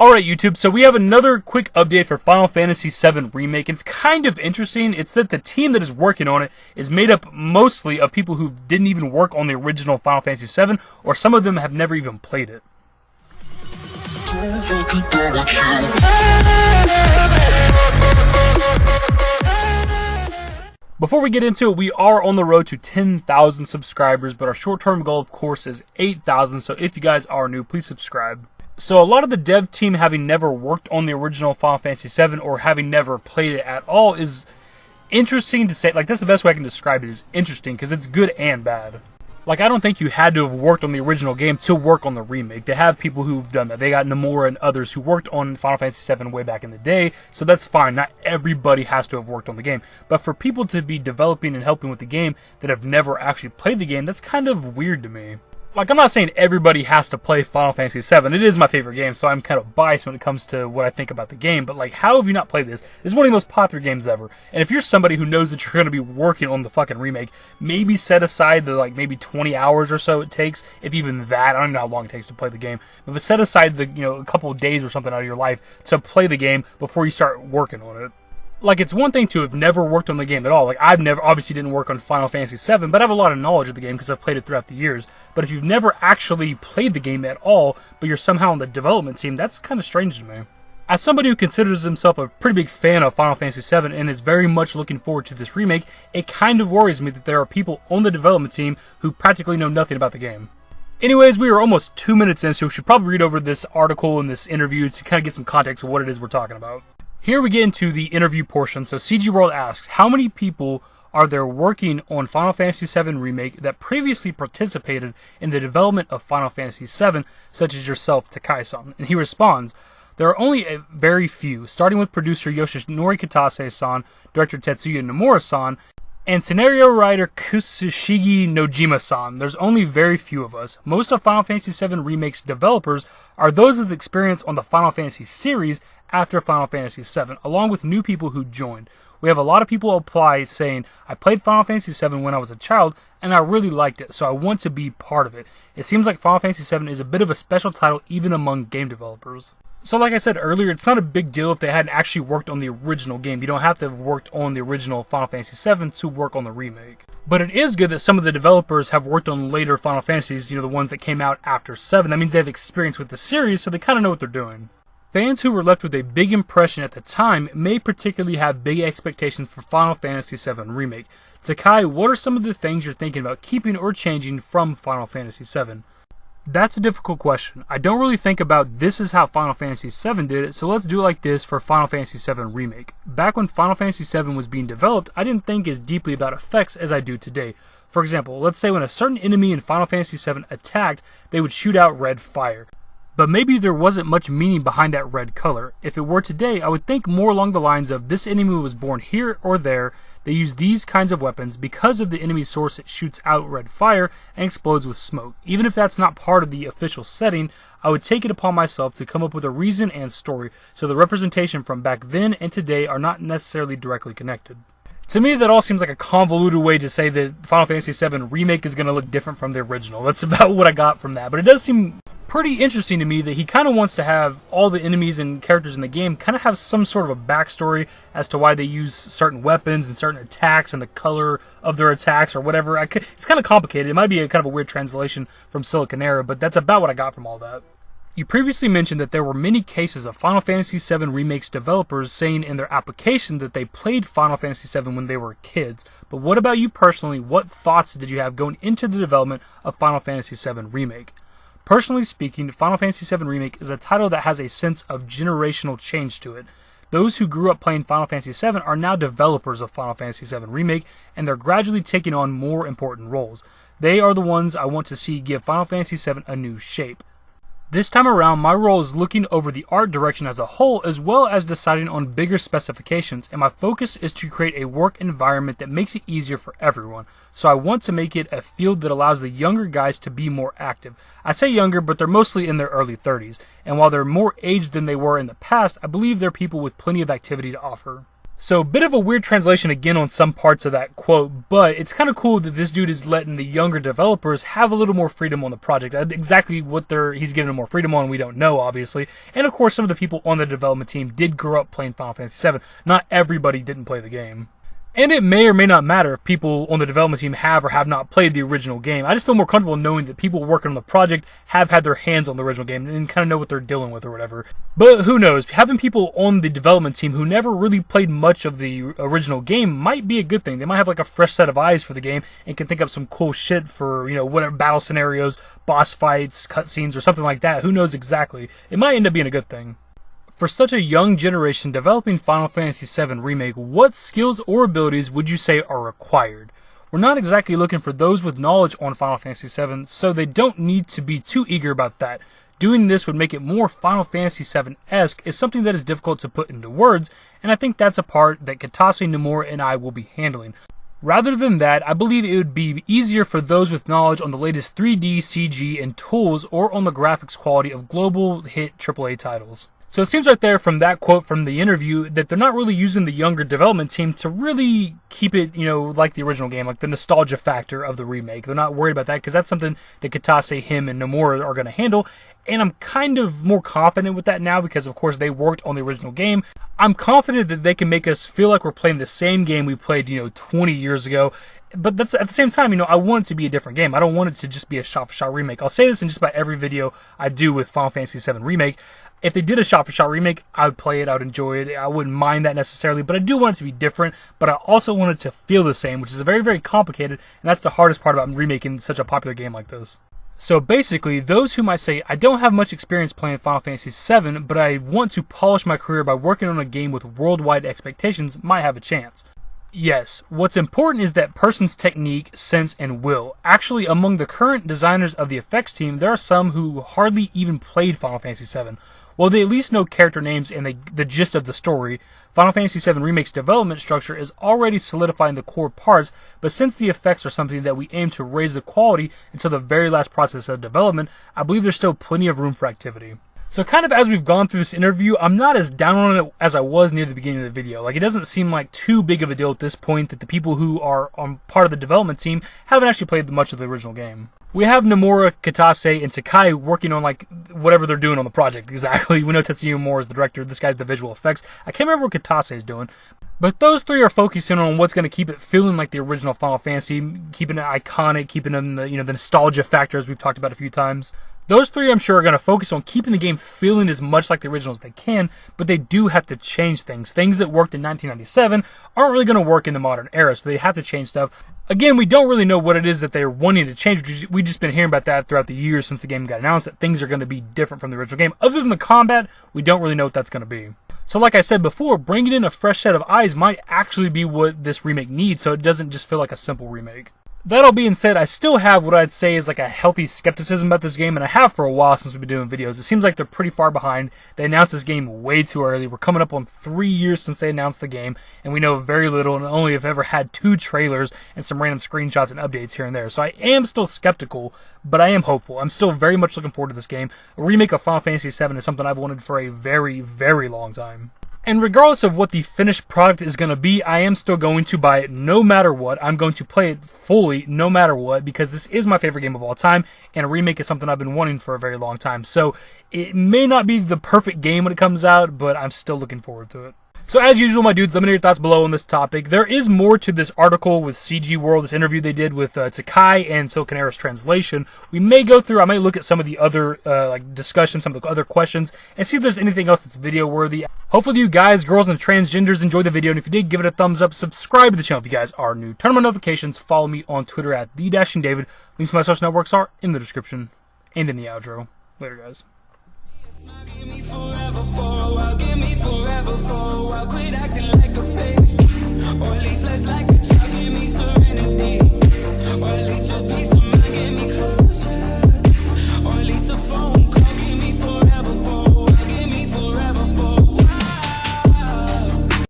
Alright YouTube, so we have another quick update for Final Fantasy VII Remake. It's kind of interesting. It's that the team that is working on it is made up mostly of people who didn't even work on the original Final Fantasy VII, or some of them have never even played it. Before we get into it, we are on the road to 10,000 subscribers, but our short-term goal, of course, is 8,000, so if you guys are new, please subscribe. So a lot of the dev team having never worked on the original Final Fantasy VII or having never played it at all is interesting to say. Like, that's the best way I can describe it, is interesting, because it's good and bad. Like, I don't think you had to have worked on the original game to work on the remake. They have people who've done that. They got Nomura and others who worked on Final Fantasy VII way back in the day, so that's fine. Not everybody has to have worked on the game. But for people to be developing and helping with the game that have never actually played the game, that's kind of weird to me. Like, I'm not saying everybody has to play Final Fantasy VII. It is my favorite game, so I'm kind of biased when it comes to what I think about the game. But, like, how have you not played this? This is one of the most popular games ever. And if you're somebody who knows that you're going to be working on the fucking remake, maybe set aside the, like, maybe 20 hours or so it takes, if even that. I don't know how long it takes to play the game. But set aside the, a couple of days or something out of your life to play the game before you start working on it. Like, it's one thing to have never worked on the game at all. Like, I've never, obviously didn't work on Final Fantasy VII, but I have a lot of knowledge of the game because I've played it throughout the years. But if you've never actually played the game at all, but you're somehow on the development team, that's kind of strange to me. As somebody who considers himself a pretty big fan of Final Fantasy VII and is very much looking forward to this remake, it kind of worries me that there are people on the development team who practically know nothing about the game. Anyways, we are almost 2 minutes in, so we should probably read over this article and this interview to kind of get some context of what it is we're talking about. Here we get into the interview portion. So CG World asks, how many people are there working on Final Fantasy VII Remake that previously participated in the development of Final Fantasy VII, such as yourself, Takai-san? And he responds, there are only a very few, starting with producer Yoshinori Kitase-san, director Tetsuya Nomura-san, and scenario writer Kusushige Nojima-san. There's only very few of us. Most of Final Fantasy VII Remake's developers are those with experience on the Final Fantasy series after Final Fantasy VII, along with new people who joined. We have a lot of people apply saying, I played Final Fantasy VII when I was a child, and I really liked it, so I want to be part of it. It seems like Final Fantasy VII is a bit of a special title even among game developers. So like I said earlier, it's not a big deal if they hadn't actually worked on the original game. You don't have to have worked on the original Final Fantasy VII to work on the remake. But it is good that some of the developers have worked on later Final Fantasies, the ones that came out after 7. That means they have experience with the series, so they kind of know what they're doing. Fans who were left with a big impression at the time may particularly have big expectations for Final Fantasy VII Remake. Takai, what are some of the things you're thinking about keeping or changing from Final Fantasy VII? That's a difficult question. I don't really think about this is how Final Fantasy VII did it, so let's do it like this for Final Fantasy VII Remake. Back when Final Fantasy VII was being developed, I didn't think as deeply about effects as I do today. For example, let's say when a certain enemy in Final Fantasy VII attacked, they would shoot out red fire. But maybe there wasn't much meaning behind that red color. If it were today, I would think more along the lines of this enemy was born here or there, they use these kinds of weapons, because of the enemy's source it shoots out red fire and explodes with smoke. Even if that's not part of the official setting, I would take it upon myself to come up with a reason and story, so the representation from back then and today are not necessarily directly connected. To me, that all seems like a convoluted way to say that Final Fantasy VII Remake is going to look different from the original. That's about what I got from that. But it does seem pretty interesting to me that he kind of wants to have all the enemies and characters in the game kind of have some sort of a backstory as to why they use certain weapons and certain attacks and the color of their attacks or whatever. It's kind of complicated. It might be a kind of a weird translation from Siliconera, but that's about what I got from all that. You previously mentioned that there were many cases of Final Fantasy VII Remake's developers saying in their application that they played Final Fantasy VII when they were kids. But what about you personally? What thoughts did you have going into the development of Final Fantasy VII Remake? Personally speaking, Final Fantasy VII Remake is a title that has a sense of generational change to it. Those who grew up playing Final Fantasy VII are now developers of Final Fantasy VII Remake, and they're gradually taking on more important roles. They are the ones I want to see give Final Fantasy VII a new shape. This time around, my role is looking over the art direction as a whole, as well as deciding on bigger specifications, and my focus is to create a work environment that makes it easier for everyone. So I want to make it a field that allows the younger guys to be more active. I say younger, but they're mostly in their early 30s, and while they're more aged than they were in the past, I believe they're people with plenty of activity to offer. So, a bit of a weird translation again on some parts of that quote, but it's kind of cool that this dude is letting the younger developers have a little more freedom on the project. Exactly what he's giving them more freedom on, we don't know, obviously. And of course, some of the people on the development team did grow up playing Final Fantasy VII. Not everybody didn't play the game. And it may or may not matter if people on the development team have or have not played the original game. I just feel more comfortable knowing that people working on the project have had their hands on the original game and kind of know what they're dealing with or whatever. But who knows? Having people on the development team who never really played much of the original game might be a good thing. They might have like a fresh set of eyes for the game and can think up some cool shit for, whatever battle scenarios, boss fights, cutscenes, or something like that. Who knows exactly? It might end up being a good thing. For such a young generation developing Final Fantasy VII Remake, what skills or abilities would you say are required? We're not exactly looking for those with knowledge on Final Fantasy VII, so they don't need to be too eager about that. Doing this would make it more Final Fantasy VII-esque is something that is difficult to put into words, and I think that's a part that Kitase, Nomura, and I will be handling. Rather than that, I believe it would be easier for those with knowledge on the latest 3D, CG, and tools, or on the graphics quality of global hit AAA titles. So it seems right there from that quote from the interview that they're not really using the younger development team to really keep it, like the original game, like the nostalgia factor of the remake. They're not worried about that because that's something that Kitase, him, and Nomura are going to handle. And I'm kind of more confident with that now because, of course, they worked on the original game. I'm confident that they can make us feel like we're playing the same game we played, 20 years ago. But that's at the same time, I want it to be a different game. I don't want it to just be a shot-for-shot remake. I'll say this in just about every video I do with Final Fantasy VII Remake. If they did a shot-for-shot remake, I would play it, I would enjoy it, I wouldn't mind that necessarily, but I do want it to be different, but I also want it to feel the same, which is very, very complicated, and that's the hardest part about remaking such a popular game like this. So basically, those who might say, I don't have much experience playing Final Fantasy VII, but I want to polish my career by working on a game with worldwide expectations might have a chance. Yes, what's important is that person's technique, sense, and will. Actually, among the current designers of the effects team, there are some who hardly even played Final Fantasy VII. While they at least know character names and the gist of the story, Final Fantasy VII Remake's development structure is already solidifying the core parts, but since the effects are something that we aim to raise the quality until the very last process of development, I believe there's still plenty of room for activity. So kind of as we've gone through this interview, I'm not as down on it as I was near the beginning of the video. Like, it doesn't seem like too big of a deal at this point that the people who are on part of the development team haven't actually played much of the original game. We have Nomura, Kitase, and Takai working on, whatever they're doing on the project, exactly. We know Tetsuya Nomura is the director, this guy's the visual effects. I can't remember what Kitase is doing. But those three are focusing on what's going to keep it feeling like the original Final Fantasy, keeping it iconic, keeping them the nostalgia factor, as we've talked about a few times. Those three, I'm sure, are going to focus on keeping the game feeling as much like the original as they can, but they do have to change things. Things that worked in 1997 aren't really going to work in the modern era, so they have to change stuff. Again, we don't really know what it is that they're wanting to change. We've just been hearing about that throughout the years since the game got announced, that things are going to be different from the original game. Other than the combat, we don't really know what that's going to be. So like I said before, bringing in a fresh set of eyes might actually be what this remake needs, so it doesn't just feel like a simple remake. That all being said, I still have what I'd say is like a healthy skepticism about this game, and I have for a while since we've been doing videos. It seems like they're pretty far behind. They announced this game way too early. We're coming up on 3 years since they announced the game, and we know very little and only have ever had 2 trailers and some random screenshots and updates here and there. So I am still skeptical, but I am hopeful. I'm still very much looking forward to this game. A remake of Final Fantasy VII is something I've wanted for a very, very long time. And regardless of what the finished product is going to be, I am still going to buy it no matter what. I'm going to play it fully no matter what, because this is my favorite game of all time, and a remake is something I've been wanting for a very long time. So it may not be the perfect game when it comes out, but I'm still looking forward to it. So as usual, my dudes, let me know your thoughts below on this topic. There is more to this article with CG World, this interview they did with Takai and Siliconera's translation. We may go through, I might look at some of the other discussions, some of the other questions, and see if there's anything else that's video worthy. Hopefully you guys, girls, and transgenders enjoyed the video, and if you did, give it a thumbs up, subscribe to the channel if you guys are new, turn on notifications, follow me on Twitter at @the-david. Links to my social networks are in the description and in the outro. Later, guys. Give me forever for a while, give me forever for a while. Quit acting like a baby, or at least less like